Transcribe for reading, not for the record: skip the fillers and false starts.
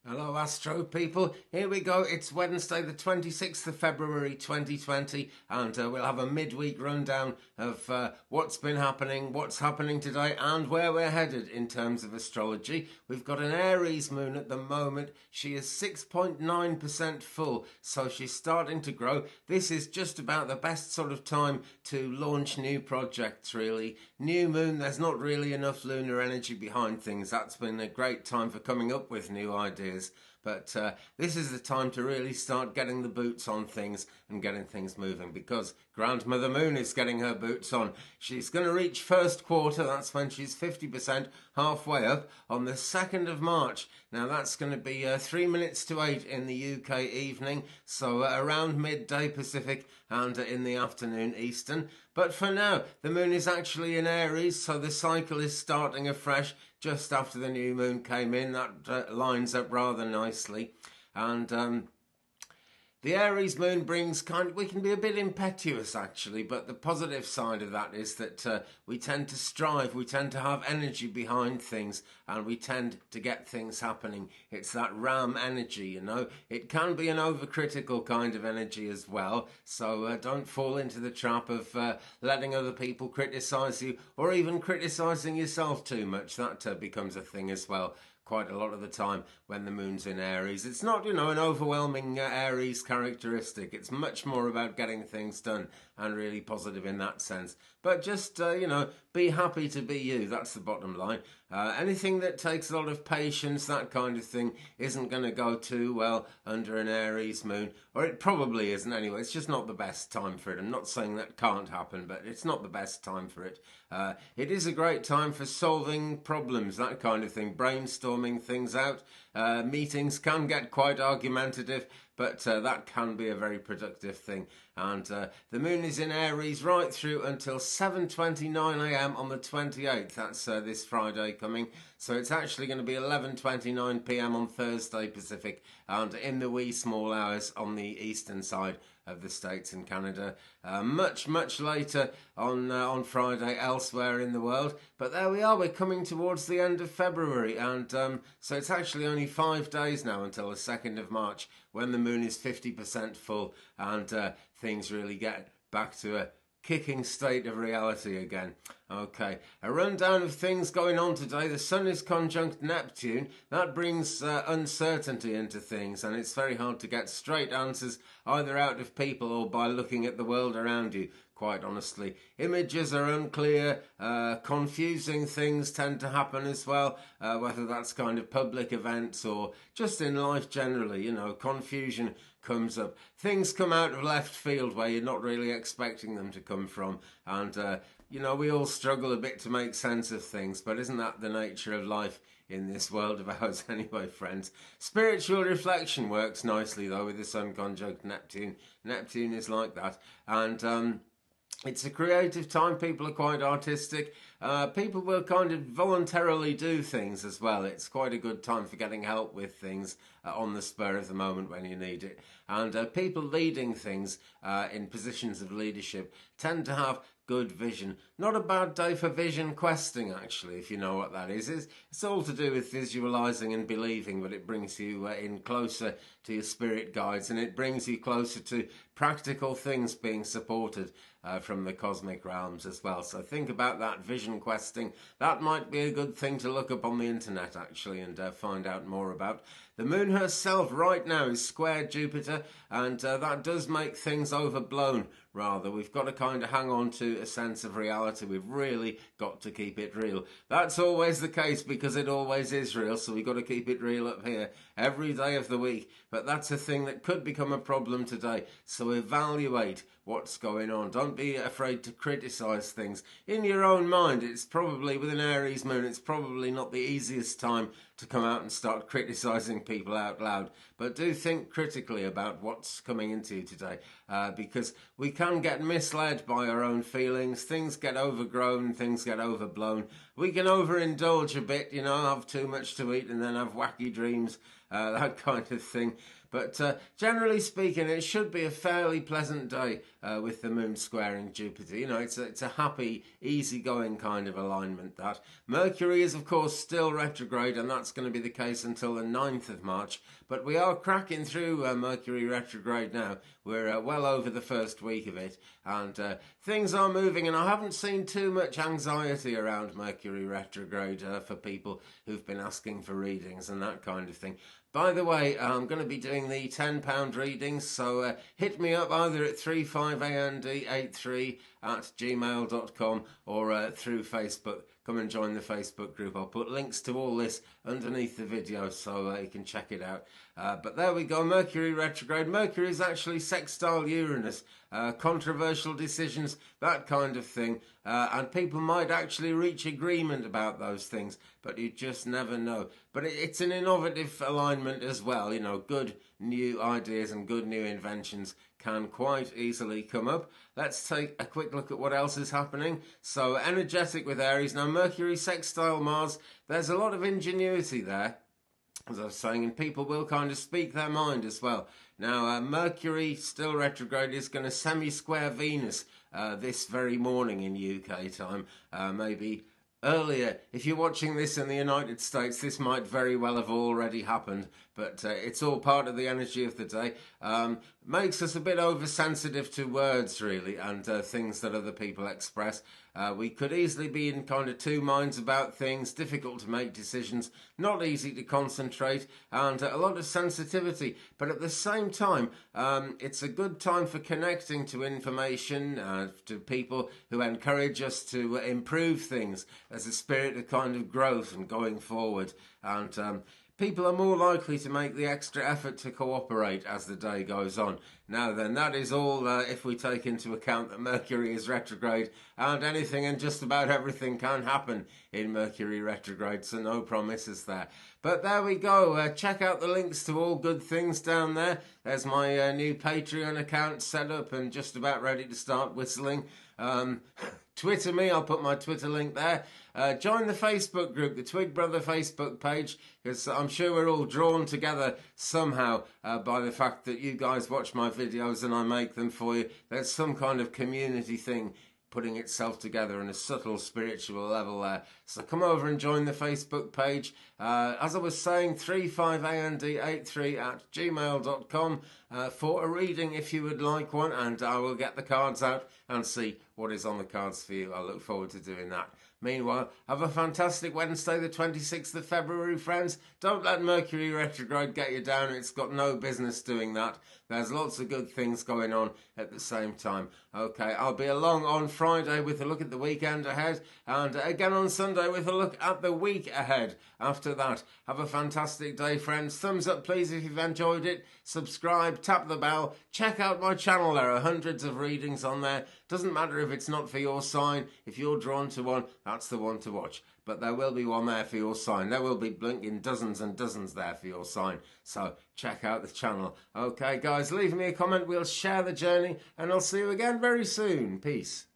Hello Astro people, here we go. It's Wednesday the 26th of February 2020 and we'll have a midweek rundown of what's been happening, what's happening today and where we're headed in terms of astrology. We've got an Aries moon at the moment. She is 6.9% full, so she's starting to grow. This is just about the best sort of time to launch new projects really. New moon, there's not really enough lunar energy behind things. That's been a great time for coming up with new ideas. But this is the time to really start getting the boots on things and getting things moving, because Grandmother Moon is getting her boots on. She's going to reach first quarter, that's when she's 50% halfway up, on the 2nd of March. Now that's going to be 3 minutes to 8 in the UK evening, so around midday Pacific and in the afternoon Eastern. But for now, the moon is actually in Aries, so the cycle is starting afresh just after the new moon came in. That lines up rather nicely. And the Aries moon brings we can be a bit impetuous actually, but the positive side of that is that we tend to strive, we tend to have energy behind things, and we tend to get things happening. It's that Ram energy, you know. It can be an overcritical kind of energy as well, so don't fall into the trap of letting other people criticise you, or even criticising yourself too much. That becomes a thing as well. Quite a lot of the time when the moon's in Aries. It's not, you know, an overwhelming Aries characteristic. It's much more about getting things done and really positive in that sense. But just, you know, be happy to be you. That's the bottom line. Anything that takes a lot of patience, that kind of thing, isn't going to go too well under an Aries moon. Or it probably isn't anyway. It's just not the best time for it. I'm not saying that can't happen, but it's not the best time for it. It is a great time for solving problems, that kind of thing, brainstorming things out. Meetings can get quite argumentative, but that can be a very productive thing. And the moon is in Aries right through until 7:29 a.m. on the 28th. That's this Friday coming. So it's actually going to be 11:29 p.m. on Thursday Pacific, and in the wee small hours on the eastern side of the States and Canada. Much later on Friday elsewhere in the world. But there we are, we're coming towards the end of February, and so it's actually only 5 days now until the 2nd of March, when the moon is 50% full and things really get back to a kicking state of reality again. Okay, a rundown of things going on today. The sun is conjunct Neptune. That brings uncertainty into things, and it's very hard to get straight answers either out of people or by looking at the world around you, quite honestly. Images are unclear, confusing things tend to happen as well, whether that's kind of public events or just in life generally, you know, confusion comes up. Things come out of left field where you're not really expecting them to come from, and you know, we all struggle a bit to make sense of things, but isn't that the nature of life in this world of ours anyway, friends? Spiritual reflection works nicely though with the sun conjunct Neptune. Neptune is like that, and it's a creative time. People are quite artistic. People will kind of voluntarily do things as well. It's quite a good time for getting help with things on the spur of the moment when you need it. And people leading things in positions of leadership tend to have good vision. Not a bad day for vision questing, actually, if you know what that is. It's all to do with visualizing and believing, but it brings you in closer to your spirit guides, and it brings you closer to practical things being supported from the cosmic realms as well. So think about that vision questing. That might be a good thing to look up on the internet, actually, and find out more about. The moon herself right now is square Jupiter, and that does make things overblown, rather. We've got to kind of hang on to a sense of reality. We've really got to keep it real. That's always the case because it always is real, so we've got to keep it real up here every day of the week. But that's a thing that could become a problem today, so evaluate what's going on. Don't be afraid to criticise things. In your own mind, it's probably, with an Aries moon, it's probably not the easiest time to come out and start criticising people out loud. But do think critically about what's coming into you today, because we can get misled by our own feelings. Things get overgrown, things get overblown. We can overindulge a bit, you know, have too much to eat and then have wacky dreams, that kind of thing. But generally speaking, it should be a fairly pleasant day with the moon squaring Jupiter. You know, it's a happy, easygoing kind of alignment, that. Mercury is, of course, still retrograde, and that's that's going to be the case until the 9th of March. But we are cracking through Mercury retrograde now. We're well over the first week of it, and things are moving, and I haven't seen too much anxiety around Mercury retrograde for people who've been asking for readings and that kind of thing. By the way, I'm going to be doing the £10 readings, so hit me up either at 35and83@gmail.com or through Facebook. Come and join the Facebook group. I'll put links to all this underneath the video so you can check it out. But there we go, Mercury retrograde. Mercury is actually sextile Uranus, controversial decisions, that kind of thing. And people might actually reach agreement about those things, but you just never know. But it's an innovative alignment as well. You know, good new ideas and good new inventions can quite easily come up. Let's take a quick look at what else is happening. So energetic with Aries. Now Mercury sextile Mars, there's a lot of ingenuity there, as I was saying, and people will kind of speak their mind as well. Now Mercury, still retrograde, is going to semi-square Venus this very morning in UK time, maybe earlier. If you're watching this in the United States, this might very well have already happened, but it's all part of the energy of the day. Makes us a bit oversensitive to words, really, and things that other people express. We could easily be in kind of two minds about things, difficult to make decisions, not easy to concentrate, and a lot of sensitivity. But at the same time, it's a good time for connecting to information, to people who encourage us to improve things. There's a spirit of kind of growth and going forward, and people are more likely to make the extra effort to cooperate as the day goes on. Now then, that is all if we take into account that Mercury is retrograde, and anything and just about everything can happen in Mercury retrograde, so no promises there. But there we go. Check out the links to all good things down there. There's my new Patreon account set up and just about ready to start whistling. Twitter me, I'll put my Twitter link there. Join the Facebook group, the Twig Brother Facebook page, because I'm sure we're all drawn together somehow by the fact that you guys watch my videos and I make them for you. There's some kind of community thing putting itself together on a subtle spiritual level there. So come over and join the Facebook page. As I was saying, 35and83@gmail.com for a reading if you would like one, and I will get the cards out and see what is on the cards for you. I look forward to doing that. Meanwhile, have a fantastic Wednesday, the 26th of February, friends. Don't let Mercury retrograde get you down. It's got no business doing that. There's lots of good things going on at the same time. Okay, I'll be along on Friday with a look at the weekend ahead, and again on Sunday with a look at the week ahead. After that, have a fantastic day, friends. Thumbs up, please, if you've enjoyed it. Subscribe, tap the bell. Check out my channel. There are hundreds of readings on there. Doesn't matter if it's not for your sign. If you're drawn to one, that's the one to watch. But there will be one there for your sign. There will be blinking dozens and dozens there for your sign. So check out the channel. Okay, guys, leave me a comment. We'll share the journey, and I'll see you again very soon. Peace.